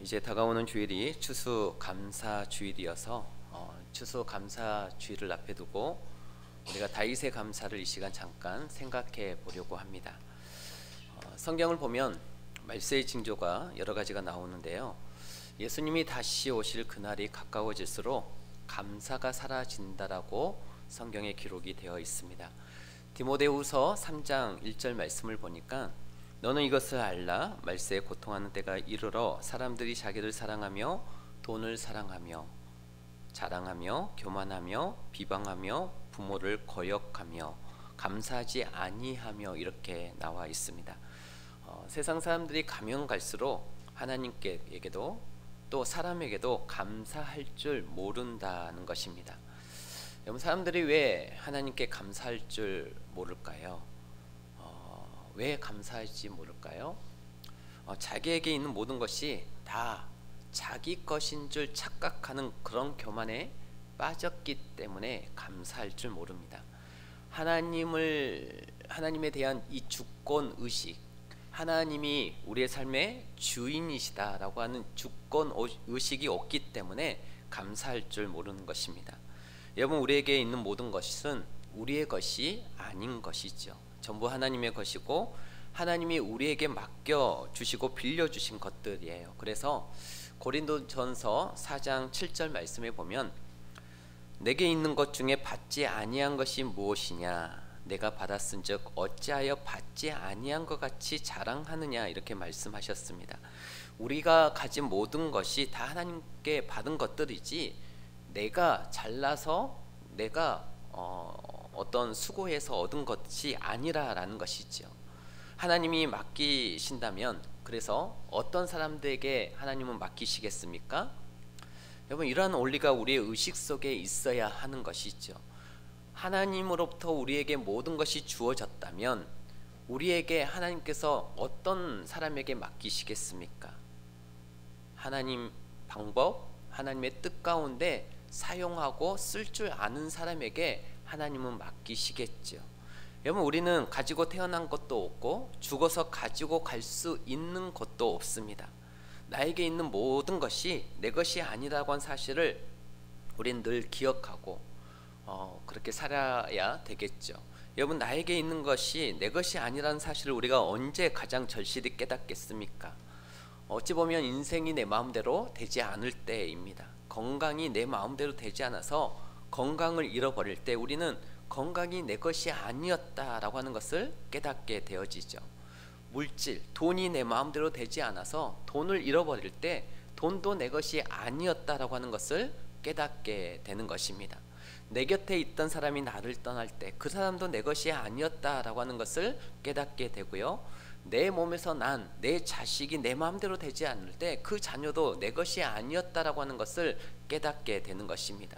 이제 다가오는 주일이 추수감사주일이어서 추수감사주일을 앞에 두고 우리가 다윗의 감사를 이 시간 잠깐 생각해 보려고 합니다. 성경을 보면 말세의 징조가 여러 가지가 나오는데요. 예수님이 다시 오실 그날이 가까워질수록 감사가 사라진다라고 성경에 기록이 되어 있습니다. 디모데후서 3장 1절 말씀을 보니까 너는 이것을 알라. 말세에 고통하는 때가 이르러 사람들이 자기를 사랑하며 돈을 사랑하며 자랑하며 교만하며 비방하며 부모를 거역하며 감사하지 아니하며 이렇게 나와 있습니다. 세상 사람들이 가면 갈수록 하나님께에게도 또 사람에게도 감사할 줄 모른다는 것입니다. 여러분, 사람들이 왜 하나님께 감사할 줄 모를까요? 왜 감사할지 모를까요? 자기에게 있는 모든 것이 다 자기 것인 줄 착각하는 그런 교만에 빠졌기 때문에 감사할 줄 모릅니다. 하나님에 대한 이 주권 의식, 하나님이 우리의 삶의 주인이시다라고 하는 주권 의식이 없기 때문에 감사할 줄 모르는 것입니다. 여러분, 우리에게 있는 모든 것은 우리의 것이 아닌 것이죠. 전부 하나님의 것이고 하나님이 우리에게 맡겨주시고 빌려주신 것들이에요. 그래서 고린도전서 4장 7절 말씀에 보면 내게 있는 것 중에 받지 아니한 것이 무엇이냐, 내가 받았은즉 어찌하여 받지 아니한 것 같이 자랑하느냐, 이렇게 말씀하셨습니다. 우리가 가진 모든 것이 다 하나님께 받은 것들이지 내가 잘나서 내가 어떤 수고해서 얻은 것이 아니라라는 것이죠. 하나님이 맡기신다면 그래서 어떤 사람들에게 하나님은 맡기시겠습니까? 여러분, 이러한 원리가 우리의 의식 속에 있어야 하는 것이죠. 하나님으로부터 우리에게 모든 것이 주어졌다면 우리에게 하나님께서 어떤 사람에게 맡기시겠습니까? 하나님 방법, 하나님의 뜻 가운데 사용하고 쓸 줄 아는 사람에게 하나님은 맡기시겠죠. 여러분, 우리는 가지고 태어난 것도 없고 죽어서 가지고 갈 수 있는 것도 없습니다. 나에게 있는 모든 것이 내 것이 아니라고 한 사실을 우린 늘 기억하고 그렇게 살아야 되겠죠. 여러분, 나에게 있는 것이 내 것이 아니라는 사실을 우리가 언제 가장 절실히 깨닫겠습니까? 어찌 보면 인생이 내 마음대로 되지 않을 때입니다. 건강이 내 마음대로 되지 않아서 건강을 잃어버릴 때 우리는 건강이 내 것이 아니었다라고 하는 것을 깨닫게 되어지죠. 물질, 돈이 내 마음대로 되지 않아서 돈을 잃어버릴 때 돈도 내 것이 아니었다라고 하는 것을 깨닫게 되는 것입니다. 내 곁에 있던 사람이 나를 떠날 때 그 사람도 내 것이 아니었다라고 하는 것을 깨닫게 되고요. 내 몸에서 난 내 자식이 내 마음대로 되지 않을 때 그 자녀도 내 것이 아니었다라고 하는 것을 깨닫게 되는 것입니다.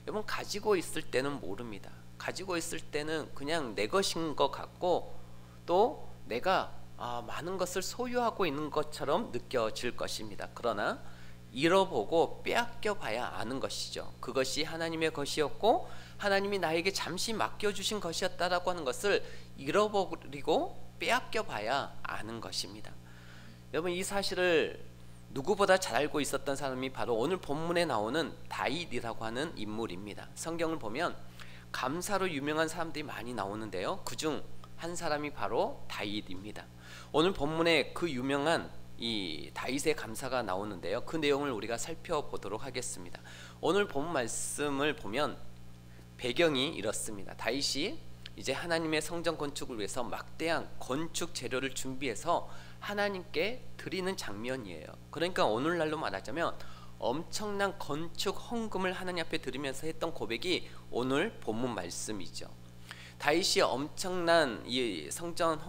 여러분, 가지고 있을 때는 모릅니다. 가지고 있을 때는 그냥 내 것인 것 같고 또 내가 많은 것을 소유하고 있는 것처럼 느껴질 것입니다. 그러나 잃어보고 빼앗겨 봐야 아는 것이죠. 그것이 하나님의 것이었고 하나님이 나에게 잠시 맡겨주신 것이었다라고 하는 것을 잃어버리고 빼앗겨 봐야 아는 것입니다. 여러분, 이 사실을 누구보다 잘 알고 있었던 사람이 바로 오늘 본문에 나오는 다윗이라고 하는 인물입니다. 성경을 보면 감사로 유명한 사람들이 많이 나오는데요, 그중 한 사람이 바로 다윗입니다. 오늘 본문에 그 유명한 이 다윗의 감사가 나오는데요, 그 내용을 우리가 살펴보도록 하겠습니다. 오늘 본 말씀을 보면 배경이 이렇습니다. 다윗이 이제 하나님의 성전 건축을 위해서 막대한 건축 재료를 준비해서 하나님께 드리는 장면이에요. 그러니까 오늘날로 말하자면 엄청난 건축 헌금을 하나님 앞에 드리면서 했던 고백이 오늘 본문 말씀이죠. 다윗이 엄청난 이 성전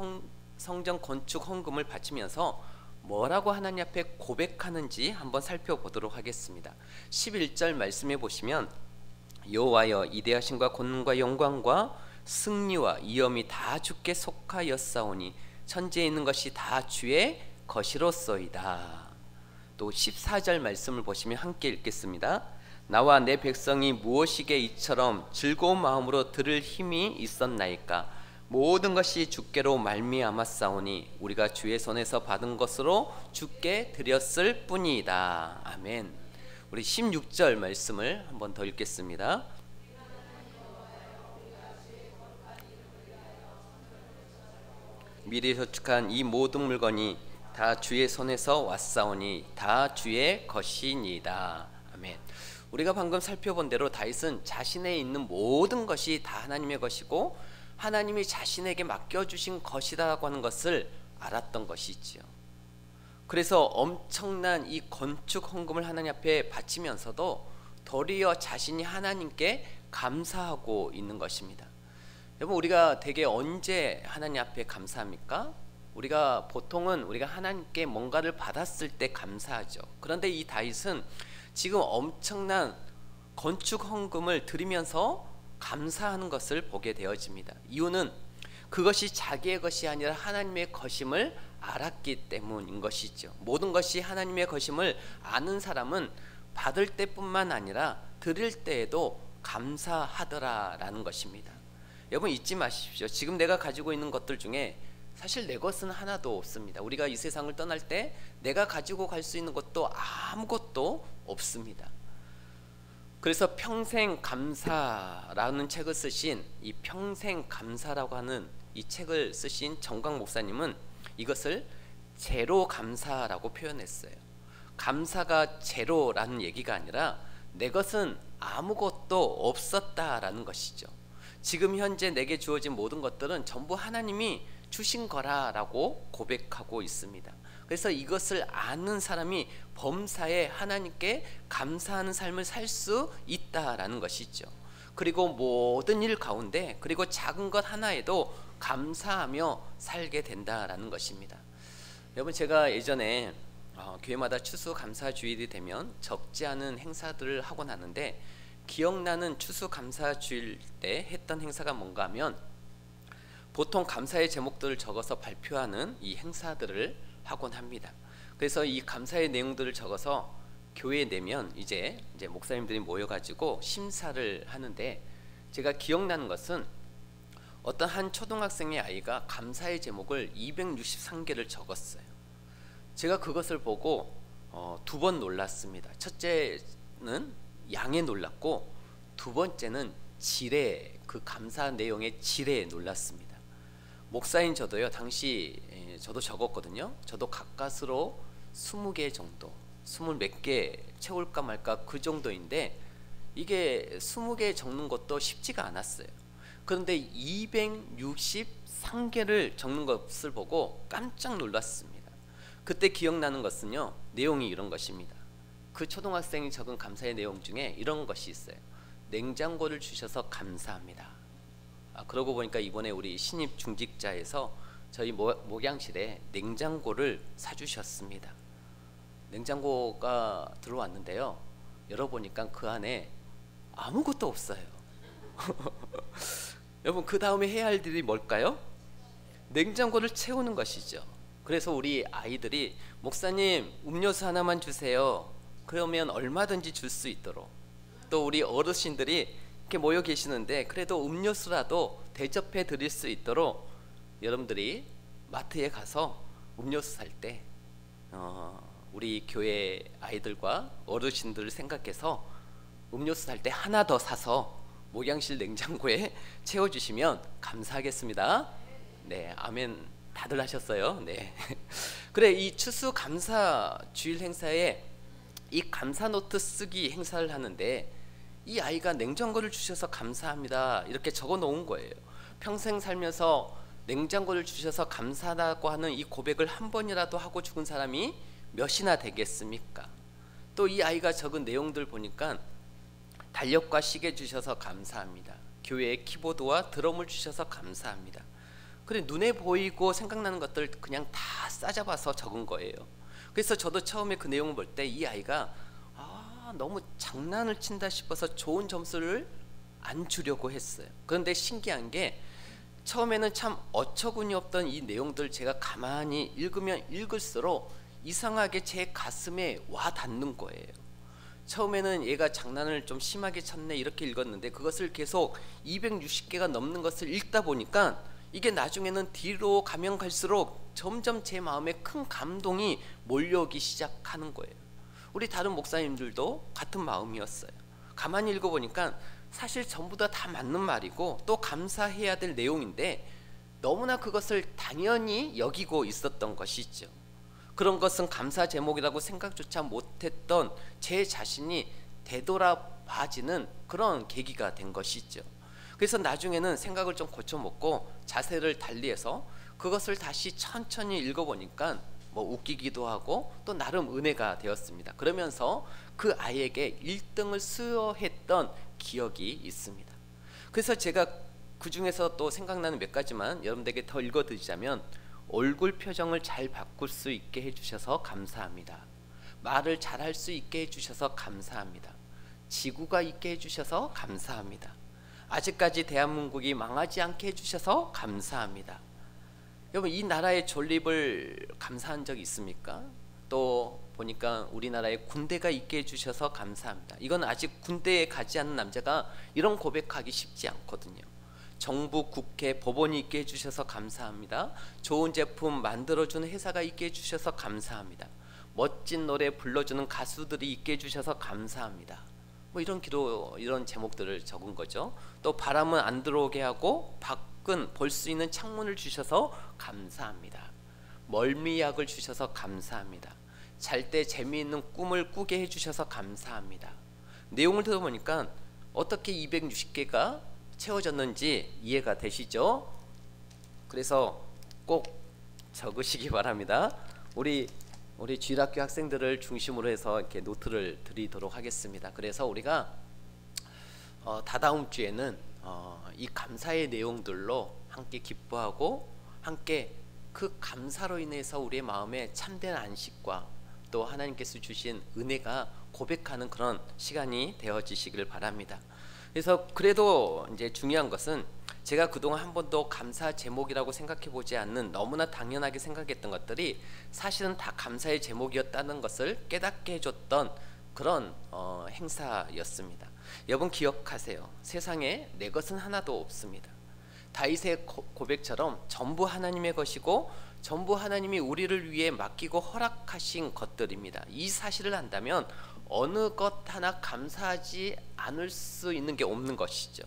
건축 헌금을 바치면서 뭐라고 하나님 앞에 고백하는지 한번 살펴보도록 하겠습니다. 11절 말씀해 보시면 여호와여, 이대하심과 권능과 영광과 승리와 이엄이 다 주께 속하였사오니 천지에 있는 것이 다 주의 것이로소이다. 또 14절 말씀을 보시면 함께 읽겠습니다. 나와 내 백성이 무엇이게 이처럼 즐거운 마음으로 들을 힘이 있었나이까. 모든 것이 주께로 말미암았사오니 우리가 주의 손에서 받은 것으로 주께 드렸을 뿐이다. 아멘. 우리 16절 말씀을 한번 더 읽겠습니다. 미리 저축한 이 모든 물건이 다 주의 손에서 왔사오니 다 주의 것이니이다. 아멘. 우리가 방금 살펴본 대로 다윗은 자신에 있는 모든 것이 다 하나님의 것이고 하나님이 자신에게 맡겨주신 것이라고 하는 것을 알았던 것이지요. 그래서 엄청난 이 건축 헌금을 하나님 앞에 바치면서도 도리어 자신이 하나님께 감사하고 있는 것입니다. 여러분, 우리가 대개 언제 하나님 앞에 감사합니까? 우리가 보통은 우리가 하나님께 뭔가를 받았을 때 감사하죠. 그런데 이 다윗은 지금 엄청난 건축 헌금을 드리면서 감사하는 것을 보게 되어집니다. 이유는 그것이 자기의 것이 아니라 하나님의 것임을 알았기 때문인 것이죠. 모든 것이 하나님의 것임을 아는 사람은 받을 때뿐만 아니라 드릴 때에도 감사하더라라는 것입니다. 여러분, 잊지 마십시오. 지금 내가 가지고 있는 것들 중에 사실 내 것은 하나도 없습니다. 우리가 이 세상을 떠날 때 내가 가지고 갈 수 있는 것도 아무것도 없습니다. 그래서 평생 감사라는 책을 쓰신 이 평생 감사라고 하는 이 책을 쓰신 정광 목사님은 이것을 제로 감사라고 표현했어요. 감사가 제로라는 얘기가 아니라 내 것은 아무것도 없었다라는 것이죠. 지금 현재 내게 주어진 모든 것들은 전부 하나님이 주신 거라라고 고백하고 있습니다. 그래서 이것을 아는 사람이 범사에 하나님께 감사하는 삶을 살 수 있다라는 것이죠. 그리고 모든 일 가운데, 그리고 작은 것 하나에도 감사하며 살게 된다라는 것입니다. 여러분, 제가 예전에 교회마다 추수감사주일이 되면 적지 않은 행사들을 하고 나는데, 기억나는 추수감사주일 때 했던 행사가 뭔가 하면 보통 감사의 제목들을 적어서 발표하는 이 행사들을 하곤 합니다. 그래서 이 감사의 내용들을 적어서 교회에 내면 이제 목사님들이 모여가지고 심사를 하는데, 제가 기억나는 것은 어떤 한 초등학생의 아이가 감사의 제목을 263개를 적었어요. 제가 그것을 보고 두 번 놀랐습니다. 첫째는 양에 놀랐고, 두 번째는 질에, 그 감사 내용의 질에 놀랐습니다. 목사인 저도요, 당시 저도 적었거든요. 저도 가까스로 20개 정도, 20몇 개 채울까 말까 그 정도인데, 이게 20개 적는 것도 쉽지가 않았어요. 그런데 263개를 적는 것을 보고 깜짝 놀랐습니다. 그때 기억나는 것은요, 내용이 이런 것입니다. 그 초등학생이 적은 감사의 내용 중에 이런 것이 있어요. 냉장고를 주셔서 감사합니다. 그러고 보니까 이번에 우리 신입 중직자에서 저희 목양실에 냉장고를 사주셨습니다. 냉장고가 들어왔는데요, 열어보니까 그 안에 아무것도 없어요. 여러분, 그 다음에 해야 할 일이 뭘까요? 냉장고를 채우는 것이죠. 그래서 우리 아이들이 목사님 음료수 하나만 주세요. 그러면 얼마든지 줄 수 있도록, 또 우리 어르신들이 이렇게 모여 계시는데 그래도 음료수라도 대접해 드릴 수 있도록 여러분들이 마트에 가서 음료수 살 때 우리 교회 아이들과 어르신들을 생각해서 음료수 살 때 하나 더 사서 목양실 냉장고에 채워주시면 감사하겠습니다. 네, 아멘. 다들 하셨어요. 네. 그래, 이 추수감사 주일 행사에 이 감사노트 쓰기 행사를 하는데, 이 아이가 냉장고를 주셔서 감사합니다 이렇게 적어 놓은 거예요. 평생 살면서 냉장고를 주셔서 감사하다고 하는 이 고백을 한 번이라도 하고 죽은 사람이 몇이나 되겠습니까? 또 이 아이가 적은 내용들 보니까 달력과 시계 주셔서 감사합니다. 교회에 키보드와 드럼을 주셔서 감사합니다. 그래, 눈에 보이고 생각나는 것들 그냥 다 싸잡아서 적은 거예요. 그래서 저도 처음에 그 내용을 볼 때 이 아이가 너무 장난을 친다 싶어서 좋은 점수를 안 주려고 했어요. 그런데 신기한 게, 처음에는 참 어처구니 없던 이 내용들 제가 가만히 읽으면 읽을수록 이상하게 제 가슴에 와 닿는 거예요. 처음에는 얘가 장난을 좀 심하게 쳤네 이렇게 읽었는데, 그것을 계속 260개가 넘는 것을 읽다 보니까 이게 나중에는 뒤로 가면 갈수록 점점 제 마음에 큰 감동이 몰려오기 시작하는 거예요. 우리 다른 목사님들도 같은 마음이었어요. 가만히 읽어보니까 사실 전부 다 맞는 말이고 또 감사해야 될 내용인데 너무나 그것을 당연히 여기고 있었던 것이죠. 그런 것은 감사 제목이라고 생각조차 못했던 제 자신이 되돌아봐지는 그런 계기가 된 것이죠. 그래서 나중에는 생각을 좀 고쳐먹고 자세를 달리해서 그것을 다시 천천히 읽어보니까 뭐 웃기기도 하고 또 나름 은혜가 되었습니다. 그러면서 그 아이에게 1등을 수여했던 기억이 있습니다. 그래서 제가 그 중에서 또 생각나는 몇 가지만 여러분들에게 더 읽어드리자면, 얼굴 표정을 잘 바꿀 수 있게 해주셔서 감사합니다. 말을 잘할 수 있게 해주셔서 감사합니다. 지구가 있게 해주셔서 감사합니다. 아직까지 대한민국이 망하지 않게 해주셔서 감사합니다. 여러분, 이 나라의 존립을 감사한 적 있습니까? 또 보니까 우리나라에 군대가 있게 해주셔서 감사합니다. 이건 아직 군대에 가지 않는 남자가 이런 고백하기 쉽지 않거든요. 정부, 국회, 법원이 있게 해주셔서 감사합니다. 좋은 제품 만들어주는 회사가 있게 해주셔서 감사합니다. 멋진 노래 불러주는 가수들이 있게 해주셔서 감사합니다. 뭐 이런 제목들을 적은 거죠. 또 바람은 안 들어오게 하고 밖은 볼 수 있는 창문을 주셔서 감사합니다. 멀미약을 주셔서 감사합니다. 잘 때 재미있는 꿈을 꾸게 해주셔서 감사합니다. 내용을 들어보니까 어떻게 260개가 채워졌는지 이해가 되시죠? 그래서 꼭 적으시기 바랍니다. 우리 주일학교 학생들을 중심으로 해서 이렇게 노트를 드리도록 하겠습니다. 그래서 우리가 다다음 주에는 이 감사의 내용들로 함께 기뻐하고 함께 그 감사로 인해서 우리의 마음에 참된 안식과 또 하나님께서 주신 은혜가 고백하는 그런 시간이 되어지시길 바랍니다. 그래서 그래도 이제 중요한 것은 제가 그동안 한 번도 감사 제목이라고 생각해 보지 않는, 너무나 당연하게 생각했던 것들이 사실은 다 감사의 제목이었다는 것을 깨닫게 해줬던 그런 행사였습니다. 여러분 기억하세요. 세상에 내 것은 하나도 없습니다. 다윗의 고백처럼 전부 하나님의 것이고 전부 하나님이 우리를 위해 맡기고 허락하신 것들입니다. 이 사실을 안다면 어느 것 하나 감사하지 않을 수 있는 게 없는 것이죠.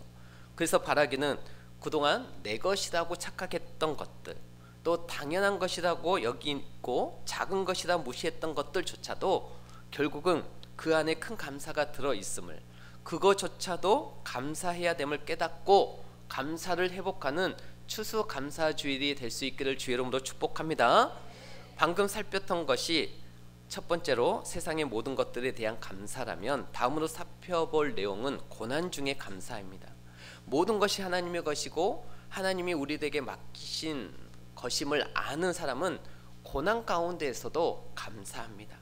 그래서 바라기는 그동안 내 것이라고 착각했던 것들, 또 당연한 것이라고 여기고 작은 것이라 무시했던 것들조차도 결국은 그 안에 큰 감사가 들어있음을, 그것조차도 감사해야 됨을 깨닫고 감사를 회복하는 추수감사주일이 될 수 있기를 주의 이름으로 축복합니다. 방금 살폈던 것이 첫 번째로 세상의 모든 것들에 대한 감사라면, 다음으로 살펴볼 내용은 고난 중의 감사입니다. 모든 것이 하나님의 것이고 하나님이 우리에게 맡기신 것임을 아는 사람은 고난 가운데에서도 감사합니다.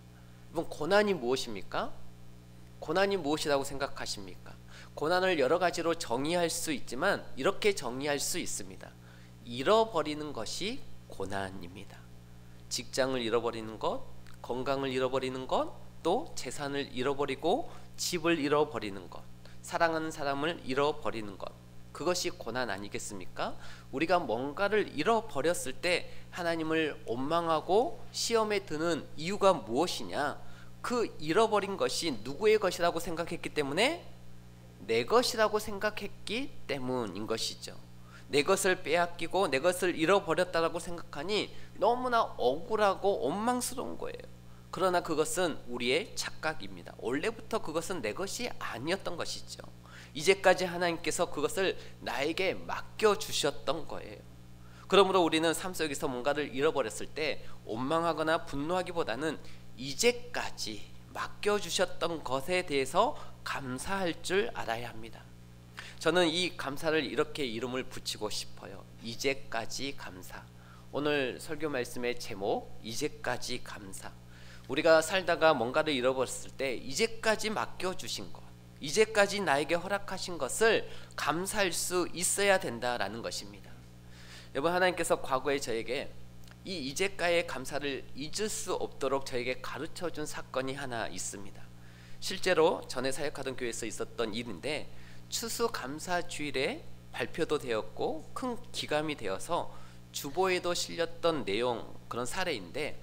여러분, 고난이 무엇입니까? 고난이 무엇이라고 생각하십니까? 고난을 여러 가지로 정의할 수 있지만 이렇게 정의할 수 있습니다. 잃어버리는 것이 고난입니다. 직장을 잃어버리는 것, 건강을 잃어버리는 것, 또 재산을 잃어버리고 집을 잃어버리는 것, 사랑하는 사람을 잃어버리는 것, 그것이 고난 아니겠습니까? 우리가 뭔가를 잃어버렸을 때 하나님을 원망하고 시험에 드는 이유가 무엇이냐? 그 잃어버린 것이 누구의 것이라고 생각했기 때문에, 내 것이라고 생각했기 때문인 것이죠. 내 것을 빼앗기고 내 것을 잃어버렸다라고 생각하니 너무나 억울하고 원망스러운 거예요. 그러나 그것은 우리의 착각입니다. 원래부터 그것은 내 것이 아니었던 것이죠. 이제까지 하나님께서 그것을 나에게 맡겨주셨던 거예요. 그러므로 우리는 삶 속에서 뭔가를 잃어버렸을 때 원망하거나 분노하기보다는 이제까지 맡겨주셨던 것에 대해서 감사할 줄 알아야 합니다. 저는 이 감사를 이렇게 이름을 붙이고 싶어요. 이제까지 감사. 오늘 설교 말씀의 제목, 이제까지 감사. 우리가 살다가 뭔가를 잃어버렸을 때 이제까지 맡겨주신 것, 이제까지 나에게 허락하신 것을 감사할 수 있어야 된다라는 것입니다. 여러분, 하나님께서 과거에 저에게 이 이제까지의 감사를 잊을 수 없도록 저에게 가르쳐준 사건이 하나 있습니다. 실제로 전에 사역하던 교회에서 있었던 일인데, 추수감사주일에 발표도 되었고 큰 기감이 되어서 주보에도 실렸던 내용, 그런 사례인데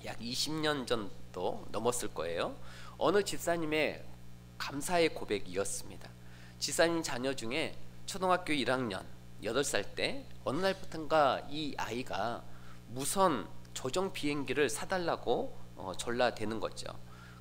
약 20년 전도 넘었을 거예요. 어느 집사님의 감사의 고백이었습니다. 집사님 자녀 중에 초등학교 1학년 8살 때 어느 날부턴가 이 아이가 무선 조종 비행기를 사달라고 졸라대는 거죠.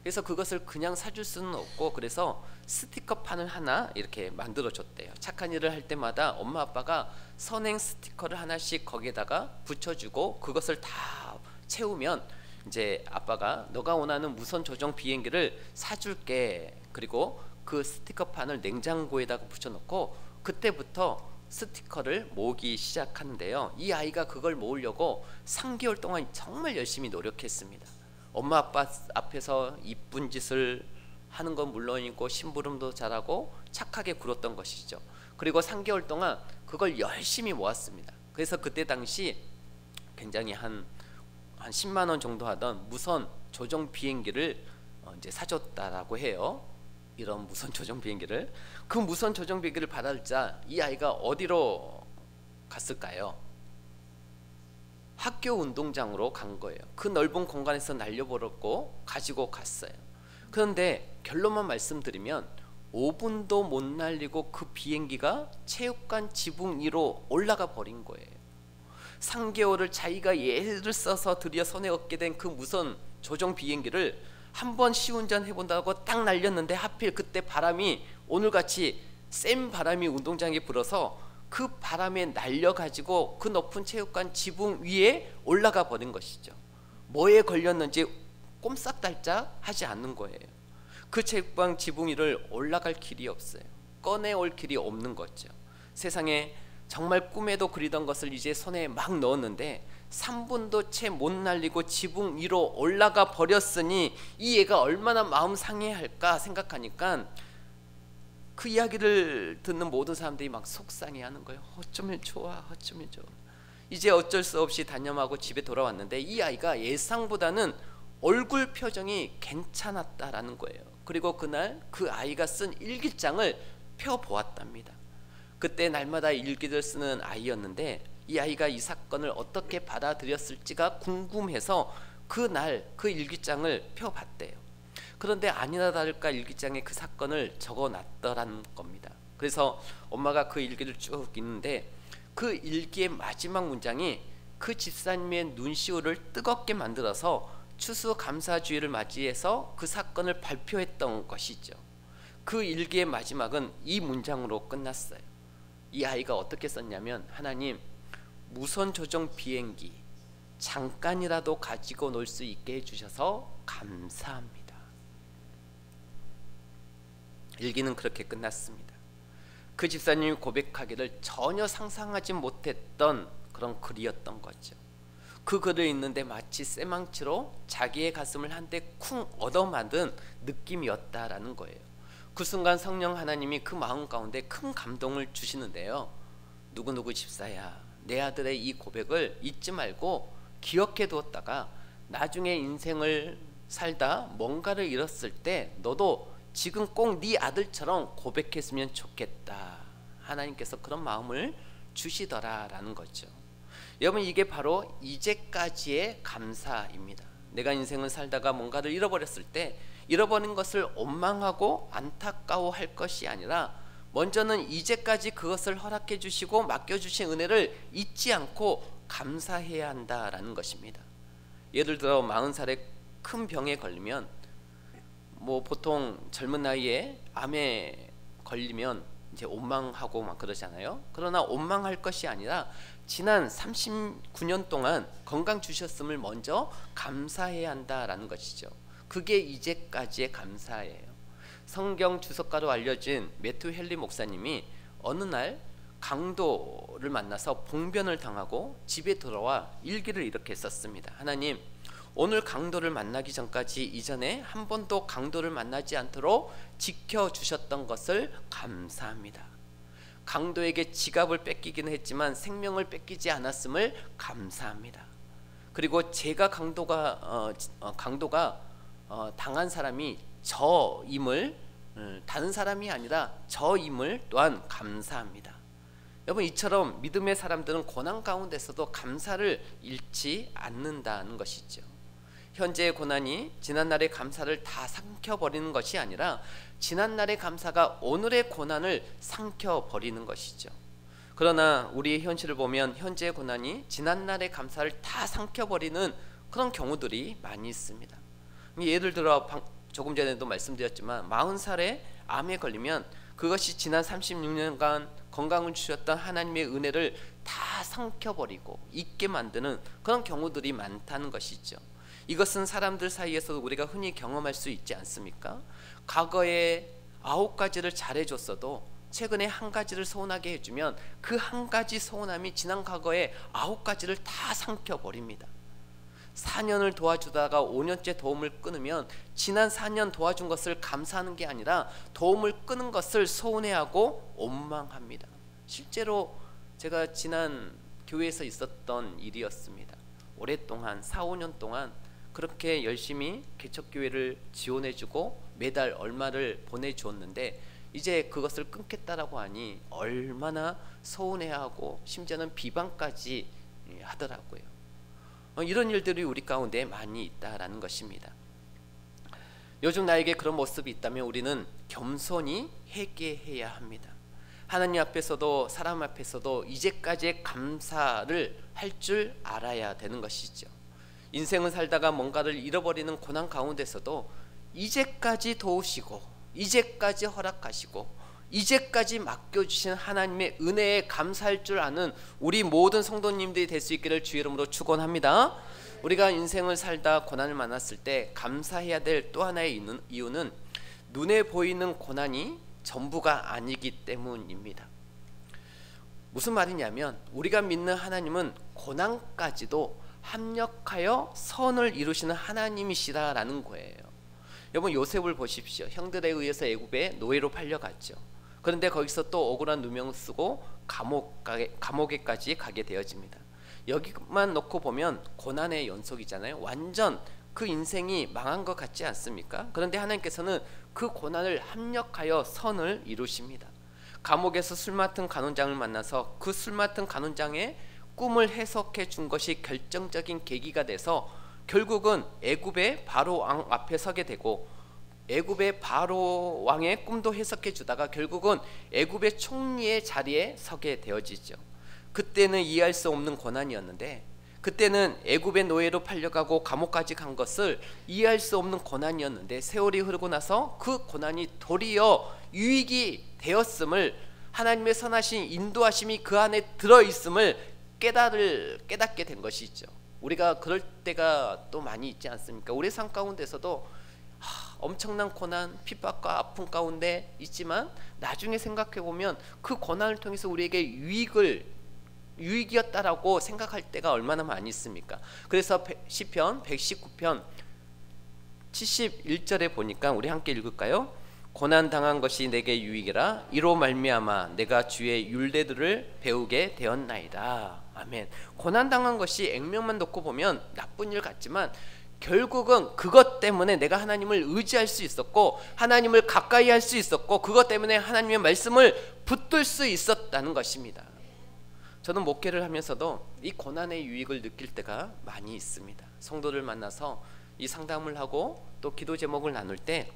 그래서 그것을 그냥 사줄 수는 없고, 그래서 스티커판을 하나 이렇게 만들어 줬대요. 착한 일을 할 때마다 엄마 아빠가 선행 스티커를 하나씩 거기에다가 붙여주고 그것을 다 채우면 이제 아빠가 너가 원하는 무선 조종 비행기를 사줄게. 그리고 그 스티커판을 냉장고에다가 붙여놓고 그때부터 스티커를 모으기 시작하는데요. 이 아이가 그걸 모으려고 3개월 동안 정말 열심히 노력했습니다. 엄마 아빠 앞에서 이쁜 짓을 하는 건 물론이고 심부름도 잘하고 착하게 굴었던 것이죠. 그리고 3개월 동안 그걸 열심히 모았습니다. 그래서 그때 당시 굉장히 한 10만 원 정도 하던 무선 조종 비행기를 이제 사줬다라고 해요. 이런 무선 조종 비행기를. 그 무선 조종 비행기를 받았자 이 아이가 어디로 갔을까요? 학교 운동장으로 간 거예요. 그 넓은 공간에서 날려버렸고 가지고 갔어요. 그런데 결론만 말씀드리면 5분도 못 날리고 그 비행기가 체육관 지붕 위로 올라가 버린 거예요. 3개월을 자기가 애를 써서 드디어 손에 얻게 된 그 무선 조종 비행기를 한번 시운전 해본다고 딱 날렸는데 하필 그때 바람이 오늘같이 센 바람이 운동장에 불어서 그 바람에 날려가지고 그 높은 체육관 지붕 위에 올라가 버린 것이죠. 뭐에 걸렸는지 꼼짝달짝 하지 않는 거예요. 그 체육관 지붕 위를 올라갈 길이 없어요. 꺼내올 길이 없는 거죠. 세상에 정말 꿈에도 그리던 것을 이제 손에 막 넣었는데 3분도 채 못 날리고 지붕 위로 올라가 버렸으니 이 애가 얼마나 마음 상해할까 생각하니까 그 이야기를 듣는 모든 사람들이 막 속상해하는 거예요. 어쩌면 좋아, 어쩌면 좋아. 이제 어쩔 수 없이 단념하고 집에 돌아왔는데 이 아이가 예상보다는 얼굴 표정이 괜찮았다라는 거예요. 그리고 그날 그 아이가 쓴 일기장을 펴보았답니다. 그때 날마다 일기를 쓰는 아이였는데 이 아이가 이 사건을 어떻게 받아들였을지가 궁금해서 그날 그 일기장을 펴봤대요. 그런데 아니나 다를까 일기장에 그 사건을 적어놨더라는 겁니다. 그래서 엄마가 그 일기를 쭉 읽는데 그 일기의 마지막 문장이 그 집사님의 눈시울을 뜨겁게 만들어서 추수감사주의를 맞이해서 그 사건을 발표했던 것이죠. 그 일기의 마지막은 이 문장으로 끝났어요. 이 아이가 어떻게 썼냐면, 하나님, 무선 조종 비행기 잠깐이라도 가지고 놀 수 있게 해주셔서 감사합니다. 일기는 그렇게 끝났습니다. 그 집사님이 고백하기를 전혀 상상하지 못했던 그런 글이었던 거죠. 그 글을 읽는데 마치 쇠망치로 자기의 가슴을 한 대 쿵 얻어맞은 느낌이었다라는 거예요. 그 순간 성령 하나님이 그 마음 가운데 큰 감동을 주시는데요. 누구누구 집사야, 내 아들의 이 고백을 잊지 말고 기억해 두었다가 나중에 인생을 살다 뭔가를 잃었을 때 너도 지금 꼭 네 아들처럼 고백했으면 좋겠다. 하나님께서 그런 마음을 주시더라라는 거죠. 여러분, 이게 바로 이제까지의 감사입니다. 내가 인생을 살다가 뭔가를 잃어버렸을 때 잃어버린 것을 원망하고 안타까워할 것이 아니라 먼저는 이제까지 그것을 허락해 주시고 맡겨주신 은혜를 잊지 않고 감사해야 한다라는 것입니다. 예를 들어 40살에 큰 병에 걸리면 보통 젊은 나이에 암에 걸리면 이제 원망하고 막 그러잖아요. 그러나 원망할 것이 아니라 지난 39년 동안 건강 주셨음을 먼저 감사해야 한다라는 것이죠. 그게 이제까지의 감사예요. 성경 주석가로 알려진 매튜 헨리 목사님이 어느 날 강도를 만나서 봉변을 당하고 집에 돌아와 일기를 이렇게 썼습니다. 하나님, 오늘 강도를 만나기 전까지 이전에 한 번도 강도를 만나지 않도록 지켜주셨던 것을 감사합니다. 강도에게 지갑을 뺏기기는 했지만 생명을 뺏기지 않았음을 감사합니다. 그리고 제가 강도가 당한 사람이 저임을, 다른 사람이 아니라 저임을 또한 감사합니다. 여러분, 이처럼 믿음의 사람들은 고난 가운데서도 감사를 잃지 않는다는 것이죠. 현재의 고난이 지난날의 감사를 다 삼켜버리는 것이 아니라 지난날의 감사가 오늘의 고난을 삼켜버리는 것이죠. 그러나 우리의 현실을 보면 현재의 고난이 지난날의 감사를 다 삼켜버리는 그런 경우들이 많이 있습니다. 예를 들어 조금 전에도 말씀드렸지만 40살에 암에 걸리면 그것이 지난 36년간 건강을 주셨던 하나님의 은혜를 다 삼켜버리고 잊게 만드는 그런 경우들이 많다는 것이죠. 이것은 사람들 사이에서도 우리가 흔히 경험할 수 있지 않습니까? 과거에 9가지를 잘해줬어도 최근에 1가지를 서운하게 해주면 그 1가지 서운함이 지난 과거에 9가지를 다 삼켜버립니다. 4년을 도와주다가 5년째 도움을 끊으면 지난 4년 도와준 것을 감사하는 게 아니라 도움을 끊은 것을 서운해하고 원망합니다. 실제로 제가 지난 교회에서 있었던 일이었습니다. 오랫동안 4, 5년 동안 그렇게 열심히 개척교회를 지원해주고 매달 얼마를 보내주었는데 이제 그것을 끊겠다라고 하니 얼마나 서운해하고 심지어는 비방까지 하더라고요. 이런 일들이 우리 가운데 많이 있다라는 것입니다. 요즘 나에게 그런 모습이 있다면 우리는 겸손히 회개해야 합니다. 하나님 앞에서도 사람 앞에서도 이제까지의 감사를 할 줄 알아야 되는 것이죠. 인생을 살다가 뭔가를 잃어버리는 고난 가운데서도 이제까지 도우시고 이제까지 허락하시고 이제까지 맡겨주신 하나님의 은혜에 감사할 줄 아는 우리 모든 성도님들이 될 수 있기를 주의 이름으로 축원합니다. 우리가 인생을 살다 고난을 만났을 때 감사해야 될 또 하나의 이유는 눈에 보이는 고난이 전부가 아니기 때문입니다. 무슨 말이냐면 우리가 믿는 하나님은 고난까지도 합력하여 선을 이루시는 하나님이시다라는 거예요. 여러분, 요셉을 보십시오. 형들에 의해서 애굽에 노예로 팔려갔죠. 그런데 거기서 또 억울한 누명 쓰고 감옥에까지 가게 되어집니다. 여기만 놓고 보면 고난의 연속이잖아요. 완전 그 인생이 망한 것 같지 않습니까? 그런데 하나님께서는 그 고난을 합력하여 선을 이루십니다. 감옥에서 술 맡은 간원장을 만나서 그 술 맡은 간원장의 꿈을 해석해 준 것이 결정적인 계기가 돼서 결국은 애굽의 바로 왕 앞에 서게 되고 애굽의 바로 왕의 꿈도 해석해 주다가 결국은 애굽의 총리의 자리에 서게 되어지죠. 그때는 이해할 수 없는 고난이었는데 그때는 애굽의 노예로 팔려가고 감옥까지 간 것을 이해할 수 없는 고난이었는데 세월이 흐르고 나서 그 고난이 도리어 유익이 되었음을 하나님의 선하신 인도하심이 그 안에 들어있음을 깨닫게 된 것이죠. 우리가 그럴 때가 또 많이 있지 않습니까? 우리 삶 가운데서도 엄청난 고난, 핍박과 아픔 가운데 있지만 나중에 생각해 보면 그 고난을 통해서 우리에게 유익이었다라고 생각할 때가 얼마나 많이 있습니까? 그래서 시편 119편 71절에 보니까 우리 함께 읽을까요? 고난 당한 것이 내게 유익이라 이로 말미암아 내가 주의 율례들을 배우게 되었나이다. 아멘. 고난 당한 것이 액면만 놓고 보면 나쁜 일 같지만 결국은 그것 때문에 내가 하나님을 의지할 수 있었고 하나님을 가까이 할 수 있었고 그것 때문에 하나님의 말씀을 붙들 수 있었다는 것입니다. 저는 목회를 하면서도 이 고난의 유익을 느낄 때가 많이 있습니다. 성도들 만나서 이 상담을 하고 또 기도 제목을 나눌 때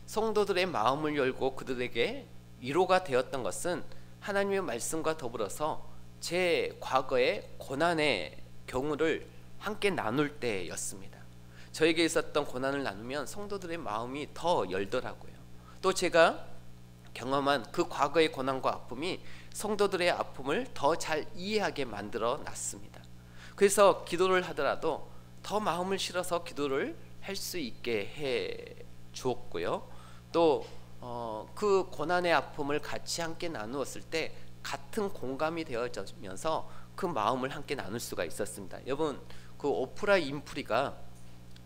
성도들의 마음을 열고 그들에게 위로가 되었던 것은 하나님의 말씀과 더불어서 제 과거의 고난의 경우를 함께 나눌 때였습니다. 저에게 있었던 고난을 나누면 성도들의 마음이 더 열더라고요. 또 제가 경험한 그 과거의 고난과 아픔이 성도들의 아픔을 더 잘 이해하게 만들어 놨습니다. 그래서 기도를 하더라도 더 마음을 실어서 기도를 할 수 있게 해 주었고요. 또 그 고난의 아픔을 같이 함께 나누었을 때 같은 공감이 되어지면서 그 마음을 함께 나눌 수가 있었습니다. 여러분, 그 오프라 윈프리가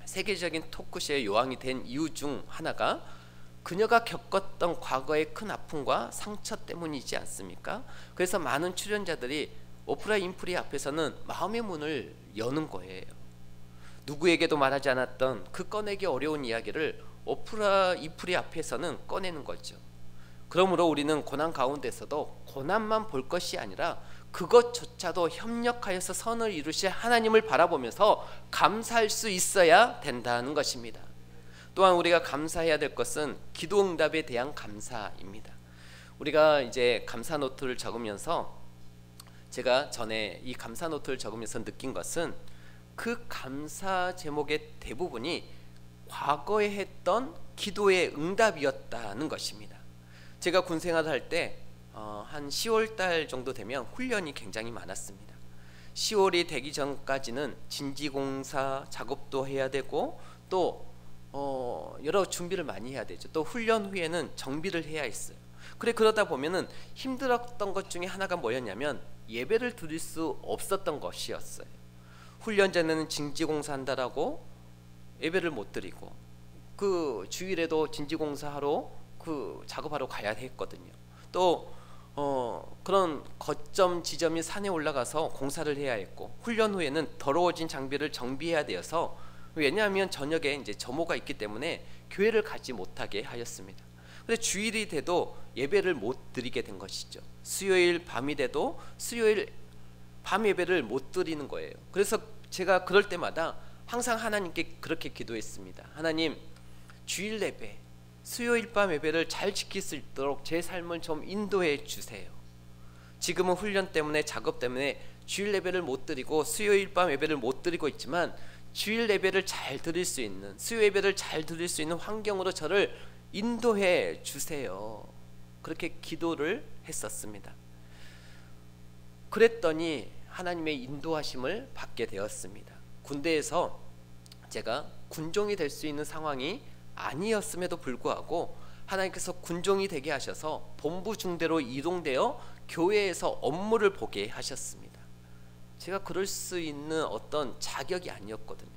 세계적인 토크쇼의 여왕이 된 이유 중 하나가 그녀가 겪었던 과거의 큰 아픔과 상처 때문이지 않습니까? 그래서 많은 출연자들이 오프라 윈프리 앞에서는 마음의 문을 여는 거예요. 누구에게도 말하지 않았던 그 꺼내기 어려운 이야기를 오프라 윈프리 앞에서는 꺼내는 거죠. 그러므로 우리는 고난 가운데서도 고난만 볼 것이 아니라 그것조차도 협력하여서 선을 이루실 하나님을 바라보면서 감사할 수 있어야 된다는 것입니다. 또한 우리가 감사해야 될 것은 기도 응답에 대한 감사입니다. 우리가 이제 감사 노트를 적으면서 제가 전에 이 감사 노트를 적으면서 느낀 것은 그 감사 제목의 대부분이 과거에 했던 기도의 응답이었다는 것입니다. 제가 군 생활할 때 한 10월 달 정도 되면 훈련이 굉장히 많았습니다. 10월이 되기 전까지는 진지공사 작업도 해야 되고 또 여러 준비를 많이 해야 되죠. 또 훈련 후에는 정비를 해야 했어요. 그러다 보면은 힘들었던 것 중에 하나가 뭐였냐면 예배를 드릴 수 없었던 것이었어요. 훈련 전에는 진지공사 한다라고 예배를 못 드리고 그 주일에도 진지공사하러 그 작업하러 가야 했거든요. 또 그런 거점 지점이 산에 올라가서 공사를 해야 했고 훈련 후에는 더러워진 장비를 정비해야 되어서 왜냐하면 저녁에 이제 점호가 있기 때문에 교회를 가지 못하게 하였습니다. 근데 주일이 돼도 예배를 못 드리게 된 것이죠. 수요일 밤이 돼도 수요일 밤 예배를 못 드리는 거예요. 그래서 제가 그럴 때마다 항상 하나님께 그렇게 기도했습니다. 하나님, 주일 예배, 수요일 밤 예배를 잘 지킬 수 있도록 제 삶을 좀 인도해 주세요. 지금은 훈련 때문에 작업 때문에 주일 예배를 못 드리고 수요일 밤 예배를 못 드리고 있지만 주일 예배를 잘 드릴 수 있는, 수요 예배를 잘 드릴 수 있는 환경으로 저를 인도해 주세요. 그렇게 기도를 했었습니다. 그랬더니 하나님의 인도하심을 받게 되었습니다. 군대에서 제가 군종이 될 수 있는 상황이 아니었음에도 불구하고 하나님께서 군종이 되게 하셔서 본부 중대로 이동되어 교회에서 업무를 보게 하셨습니다. 제가 그럴 수 있는 어떤 자격이 아니었거든요.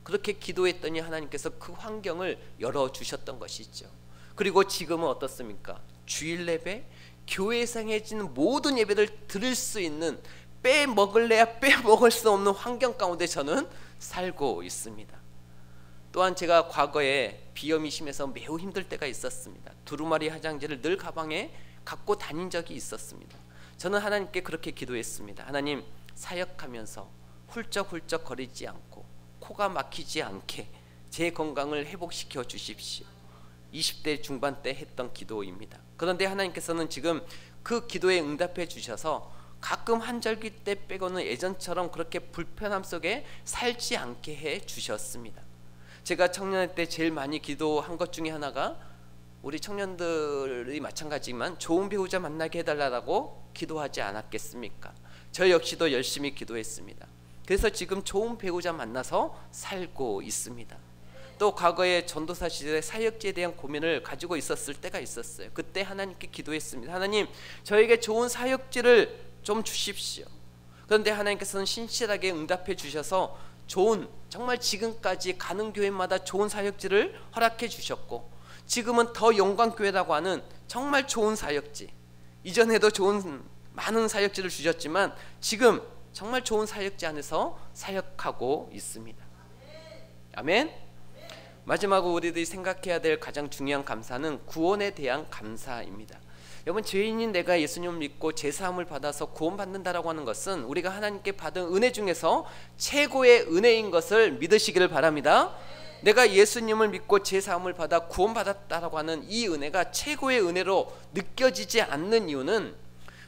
그렇게 기도했더니 하나님께서 그 환경을 열어주셨던 것이죠. 그리고 지금은 어떻습니까? 주일 예배, 교회에서 행해지는 모든 예배를 드릴 수 있는 빼먹을래야 빼먹을 수 없는 환경 가운데 저는 살고 있습니다. 또한 제가 과거에 비염이 심해서 매우 힘들 때가 있었습니다. 두루마리 화장지를 늘 가방에 갖고 다닌 적이 있었습니다. 저는 하나님께 그렇게 기도했습니다. 하나님, 사역하면서 훌쩍훌쩍 거리지 않고 코가 막히지 않게 제 건강을 회복시켜 주십시오. 20대 중반 때 했던 기도입니다. 그런데 하나님께서는 지금 그 기도에 응답해 주셔서 가끔 한절기 때 빼고는 예전처럼 그렇게 불편함 속에 살지 않게 해 주셨습니다. 제가 청년회 때 제일 많이 기도한 것 중에 하나가 우리 청년들이 마찬가지지만 좋은 배우자 만나게 해달라고 기도하지 않았겠습니까? 저 역시도 열심히 기도했습니다. 그래서 지금 좋은 배우자 만나서 살고 있습니다. 또 과거에 전도사 시절에 사역지에 대한 고민을 가지고 있었을 때가 있었어요. 그때 하나님께 기도했습니다. 하나님, 저에게 좋은 사역지를 좀 주십시오. 그런데 하나님께서는 신실하게 응답해 주셔서 좋은, 정말 지금까지 가는 교회마다 좋은 사역지를 허락해 주셨고 지금은 더 영광교회라고 하는 정말 좋은 사역지, 이전에도 좋은 많은 사역지를 주셨지만 지금 정말 좋은 사역지 안에서 사역하고 있습니다. 아멘. 마지막으로 우리들이 생각해야 될 가장 중요한 감사는 구원에 대한 감사입니다. 여러분, 죄인인 내가 예수님을 믿고 제사함을 받아서 구원받는다라고 하는 것은 우리가 하나님께 받은 은혜 중에서 최고의 은혜인 것을 믿으시기를 바랍니다. 내가 예수님을 믿고 제사함을 받아 구원받았다라고 하는 이 은혜가 최고의 은혜로 느껴지지 않는 이유는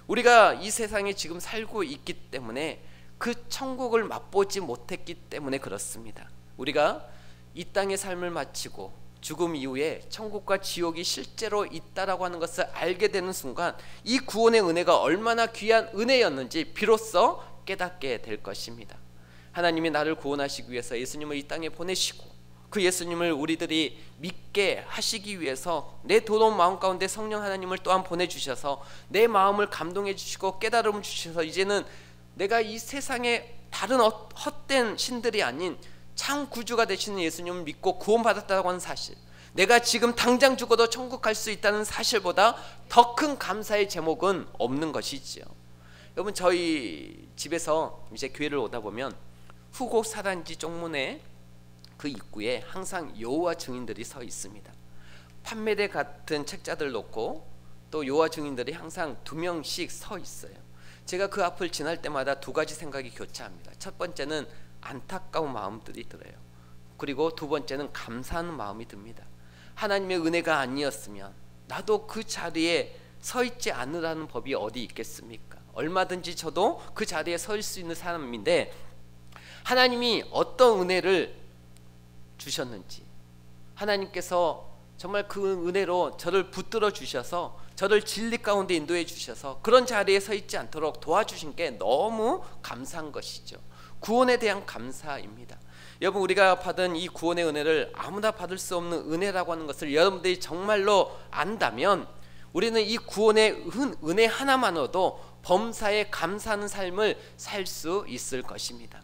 우리가 이 세상에 지금 살고 있기 때문에 그 천국을 맛보지 못했기 때문에 그렇습니다. 우리가 이 땅의 삶을 마치고 죽음 이후에 천국과 지옥이 실제로 있다라고 하는 것을 알게 되는 순간 이 구원의 은혜가 얼마나 귀한 은혜였는지 비로소 깨닫게 될 것입니다. 하나님이 나를 구원하시기 위해서 예수님을 이 땅에 보내시고 그 예수님을 우리들이 믿게 하시기 위해서 내 더러운 마음 가운데 성령 하나님을 또한 보내주셔서 내 마음을 감동해 주시고 깨달음을 주셔서 이제는 내가 이 세상에 다른 헛된 신들이 아닌 참 구주가 되시는 예수님을 믿고 구원받았다고 하는 사실, 내가 지금 당장 죽어도 천국 갈 수 있다는 사실보다 더 큰 감사의 제목은 없는 것이지요. 여러분, 저희 집에서 이제 교회를 오다 보면 후곡 사단지 쪽문에 그 입구에 항상 여호와 증인들이 서 있습니다. 판매대 같은 책자들 놓고 또 요한 증인들이 항상 2명씩 서 있어요. 제가 그 앞을 지날 때마다 2가지 생각이 교차합니다. 첫 번째는 안타까운 마음들이 들어요. 그리고 두 번째는 감사하는 마음이 듭니다. 하나님의 은혜가 아니었으면 나도 그 자리에 서 있지 않으라는 법이 어디 있겠습니까? 얼마든지 저도 그 자리에 서 있을 수 있는 사람인데, 하나님이 어떤 은혜를 주셨는지, 하나님께서 정말 그 은혜로 저를 붙들어 주셔서 저를 진리 가운데 인도해 주셔서 그런 자리에 서 있지 않도록 도와주신 게 너무 감사한 것이죠. 구원에 대한 감사입니다. 여러분, 우리가 받은 이 구원의 은혜를 아무나 받을 수 없는 은혜라고 하는 것을 여러분들이 정말로 안다면, 우리는 이 구원의 은혜 하나만으로도 범사에 감사하는 삶을 살 수 있을 것입니다.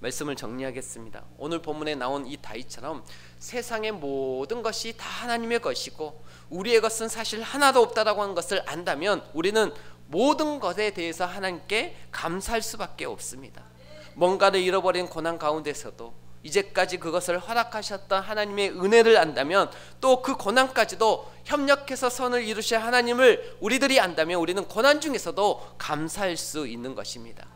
말씀을 정리하겠습니다. 오늘 본문에 나온 이 다윗처럼 세상의 모든 것이 다 하나님의 것이고 우리의 것은 사실 하나도 없다라고 하는 것을 안다면, 우리는 모든 것에 대해서 하나님께 감사할 수밖에 없습니다. 뭔가를 잃어버린 고난 가운데서도 이제까지 그것을 허락하셨던 하나님의 은혜를 안다면, 또 그 고난까지도 협력해서 선을 이루실 하나님을 우리들이 안다면, 우리는 고난 중에서도 감사할 수 있는 것입니다.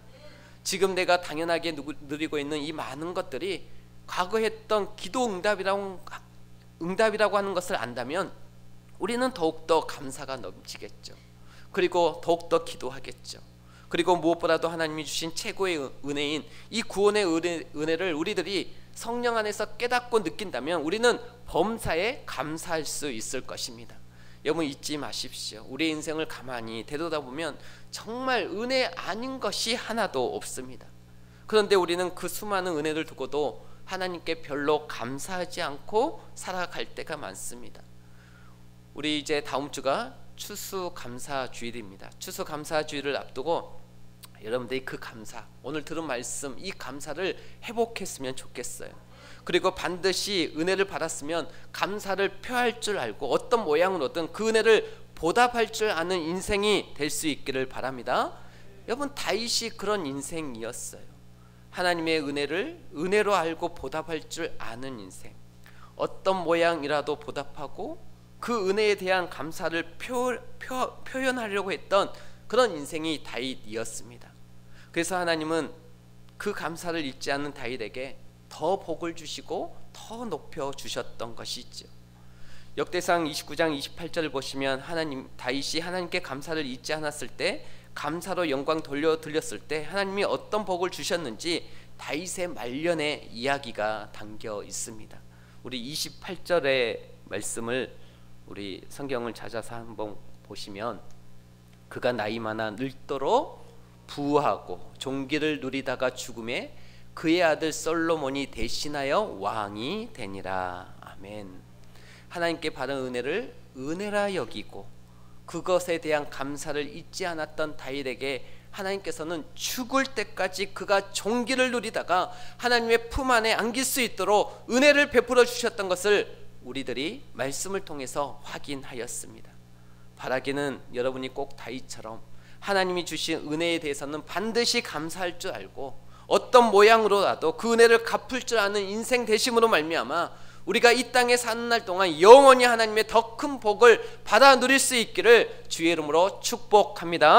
지금 내가 당연하게 누리고 있는 이 많은 것들이 과거에 했던 기도 응답이라고 하는 것을 안다면, 우리는 더욱더 감사가 넘치겠죠. 그리고 더욱더 기도하겠죠. 그리고 무엇보다도 하나님이 주신 최고의 은혜인 이 구원의 은혜를 우리들이 성령 안에서 깨닫고 느낀다면, 우리는 범사에 감사할 수 있을 것입니다. 여러분, 잊지 마십시오. 우리의 인생을 가만히 되돌아보면 정말 은혜 아닌 것이 하나도 없습니다. 그런데 우리는 그 수많은 은혜를 두고도 하나님께 별로 감사하지 않고 살아갈 때가 많습니다. 우리 이제 다음 주가 추수감사주일입니다. 추수감사주일을 앞두고 여러분들이 그 감사, 오늘 들은 말씀, 이 감사를 회복했으면 좋겠어요. 그리고 반드시 은혜를 받았으면 감사를 표할 줄 알고 어떤 모양으로든 그 은혜를 보답할 줄 아는 인생이 될 수 있기를 바랍니다. 여러분, 다윗이 그런 인생이었어요. 하나님의 은혜를 은혜로 알고 보답할 줄 아는 인생, 어떤 모양이라도 보답하고 그 은혜에 대한 감사를 표현하려고 했던 그런 인생이 다윗이었습니다. 그래서 하나님은 그 감사를 잊지 않는 다윗에게 더 복을 주시고 더 높여 주셨던 것이죠. 역대상 29장 28절을 보시면 다윗이 하나님께 감사를 잊지 않았을 때, 감사로 영광 돌려드렸을 때 하나님이 어떤 복을 주셨는지 다윗의 말년의 이야기가 담겨 있습니다. 우리 28절의 말씀을 우리 성경을 찾아서 한번 보시면, 그가 나이 많아 늙도록 부하고 종기를 누리다가 죽음에 그의 아들 솔로몬이 대신하여 왕이 되니라. 아멘. 하나님께 받은 은혜를 은혜라 여기고 그것에 대한 감사를 잊지 않았던 다윗에게 하나님께서는 죽을 때까지 그가 종기를 누리다가 하나님의 품 안에 안길 수 있도록 은혜를 베풀어 주셨던 것을 우리들이 말씀을 통해서 확인하였습니다. 바라기는 여러분이 꼭 다윗처럼 하나님이 주신 은혜에 대해서는 반드시 감사할 줄 알고 어떤 모양으로라도 그 은혜를 갚을 줄 아는 인생 되심으로 말미암아 우리가 이 땅에 사는 날 동안 영원히 하나님의 더 큰 복을 받아 누릴 수 있기를 주의 이름으로 축복합니다.